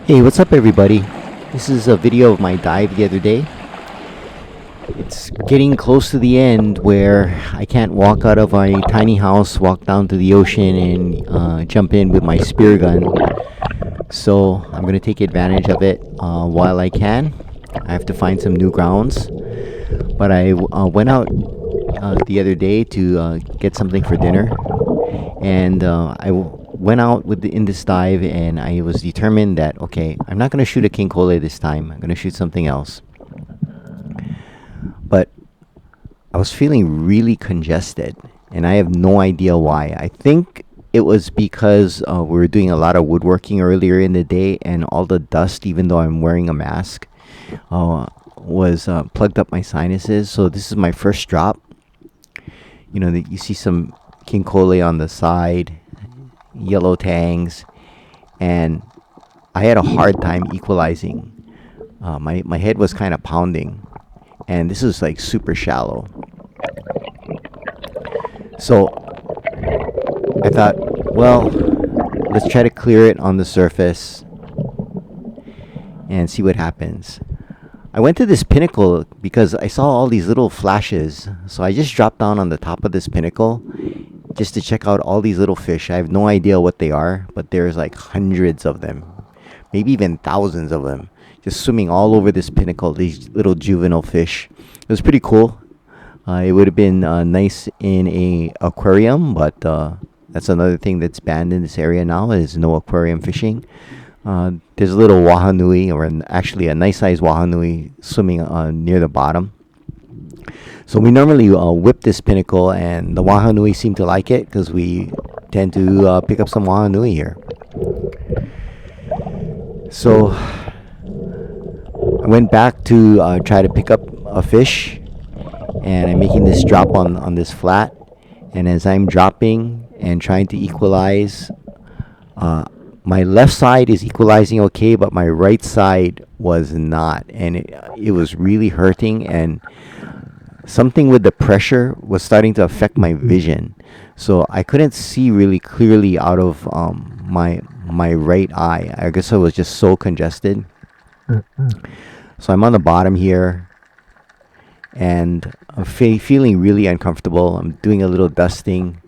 Hey, what's up everybody? This is a video of my dive the other day. It's getting close to the end where I can't walk out of my tiny house, walk down to the ocean and jump in with my spear gun. So I'm going to take advantage of it while I can. I have to find some new grounds. But I went out the other day to get something for dinner. And went out in this dive, and I was determined that okay, I'm not going to shoot a king cole this time. I'm going to shoot something else. But I was feeling really congested, and I have no idea why. I think it was because we were doing a lot of woodworking earlier in the day, and all the dust, even though I'm wearing a mask, was plugged up my sinuses. So this is my first drop. You know, you see some king cole on the side, yellow tangs, and I had a hard time equalizing. My head was kind of pounding, and this is like super shallow. So I thought, well, let's try to clear it on the surface and see what happens. I went to this pinnacle because I saw all these little flashes, so I just dropped down on the top of this pinnacle just to check out all these little fish. I have no idea what they are, but there's like hundreds of them, maybe even thousands of them, just swimming all over this pinnacle, these little juvenile fish. It was pretty cool. It would have been nice in a aquarium, but that's another thing that's banned in this area now, is no aquarium fishing. There's a little wahanui, or actually a nice sized wahanui, swimming near the bottom. So we normally whip this pinnacle, and the wahanui seem to like it because we tend to pick up some wahanui here. So I went back to try to pick up a fish, and I'm making this drop on this flat. And as I'm dropping and trying to equalize, my left side is equalizing okay, but my right side was not, and it was really hurting, and something with the pressure was starting to affect my vision, so I couldn't see really clearly out of my right eye. I guess I was just so congested. So I'm on the bottom here, and I'm feeling really uncomfortable. I'm doing a little dusting.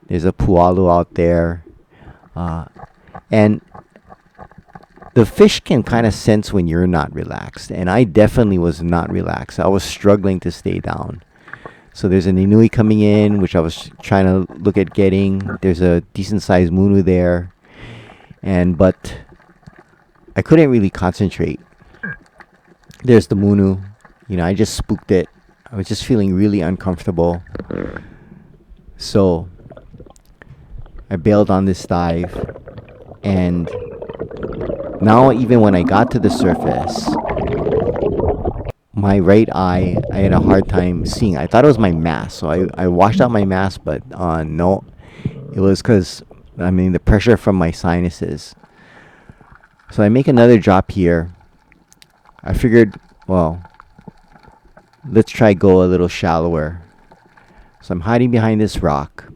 There's a pualu out there, and the fish can kind of sense when you're not relaxed, and I definitely was not relaxed. I was struggling to stay down. So there's an inui coming in, which I was trying to look at getting. There's a decent sized munu there, but I couldn't really concentrate. There's the munu. You know, I just spooked it. I was just feeling really uncomfortable. So I bailed on this dive, and now, even when I got to the surface, my right eye, I had a hard time seeing. I thought it was my mask, so I washed out my mask, but no, it was because, the pressure from my sinuses. So I make another drop here. I figured, well, let's try go a little shallower. So I'm hiding behind this rock,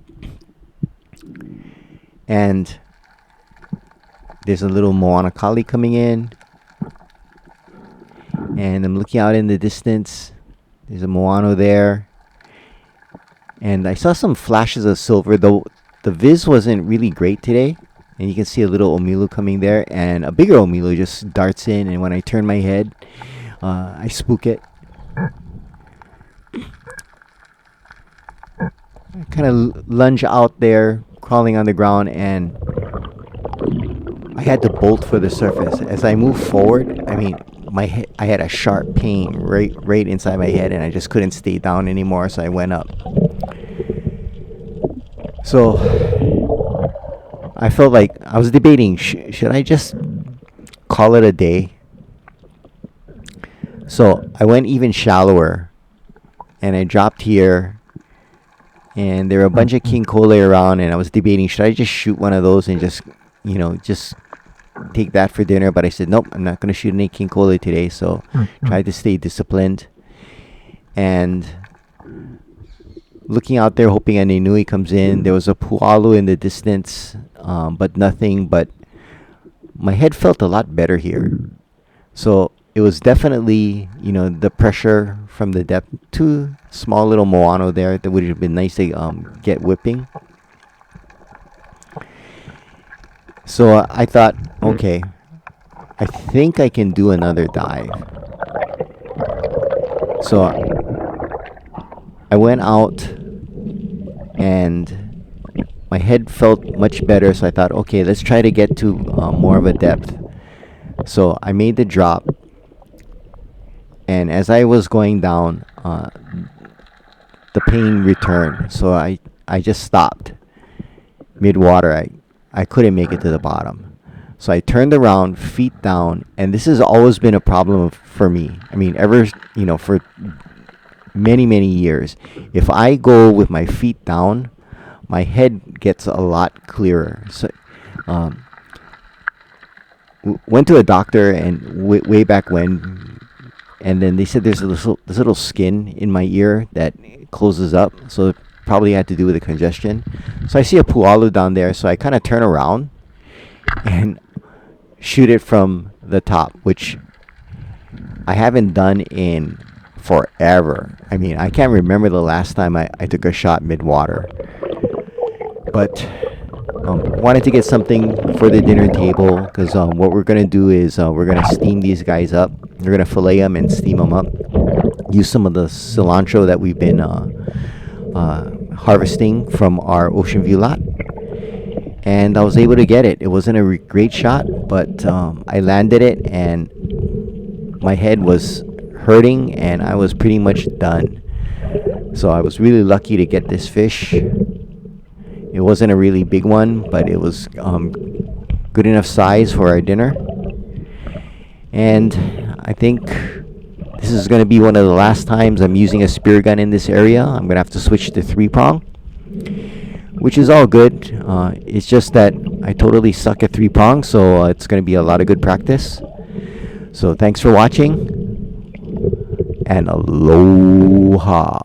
and there's a little moana kali coming in, and I'm looking out in the distance. There's a moano there, and I saw some flashes of silver, though the viz wasn't really great today. And you can see a little omilu coming there, and a bigger omilu just darts in, and when I turn my head, I spook it. I kind of lunge out there, crawling on the ground, and I had to bolt for the surface. As I moved forward, my head, I had a sharp pain right inside my head, and I just couldn't stay down anymore, so I went up. So I felt like I was debating, should I just call it a day? So I went even shallower, and I dropped here, and there were a bunch of king cole around, and I was debating, should I just shoot one of those and just take that for dinner? But I said, nope, I'm not going to shoot any king cole today. So tried to stay disciplined, and looking out there, hoping an inui comes in. There was a pualu in the distance, but nothing. But my head felt a lot better here. So it was definitely, you know, the pressure from the depth. Two small little moano there that would have been nice to get whipping. So I thought, okay, I think I can do another dive. So I went out and my head felt much better. So I thought, okay, let's try to get to more of a depth. So I made the drop. And as I was going down, the pain returned. So I just stopped mid-water. I couldn't make it to the bottom. So I turned around, feet down, and this has always been a problem for me. I mean, ever, you know, for many, many years. If I go with my feet down, my head gets a lot clearer. So, went to a doctor and way back when, and then they said there's this little skin in my ear that closes up, so it probably had to do with the congestion. So I see a pualu down there, so I kind of turn around and shoot it from the top, which I haven't done in forever. I mean, I can't remember the last time I took a shot mid-water. But wanted to get something for the dinner table, because what we're going to do is we're going to steam these guys up. We're going to fillet them and steam them up. Use some of the cilantro that we've been harvesting from our Ocean View lot. And I was able to get it. It wasn't a great shot, but I landed it and my head was hurting and I was pretty much done. So I was really lucky to get this fish. It wasn't a really big one, but it was good enough size for our dinner. And I think this is going to be one of the last times I'm using a spear gun in this area. I'm going to have to switch to 3-prong, which is all good. It's just that I totally suck at 3-prong, so it's going to be a lot of good practice. So thanks for watching, and aloha.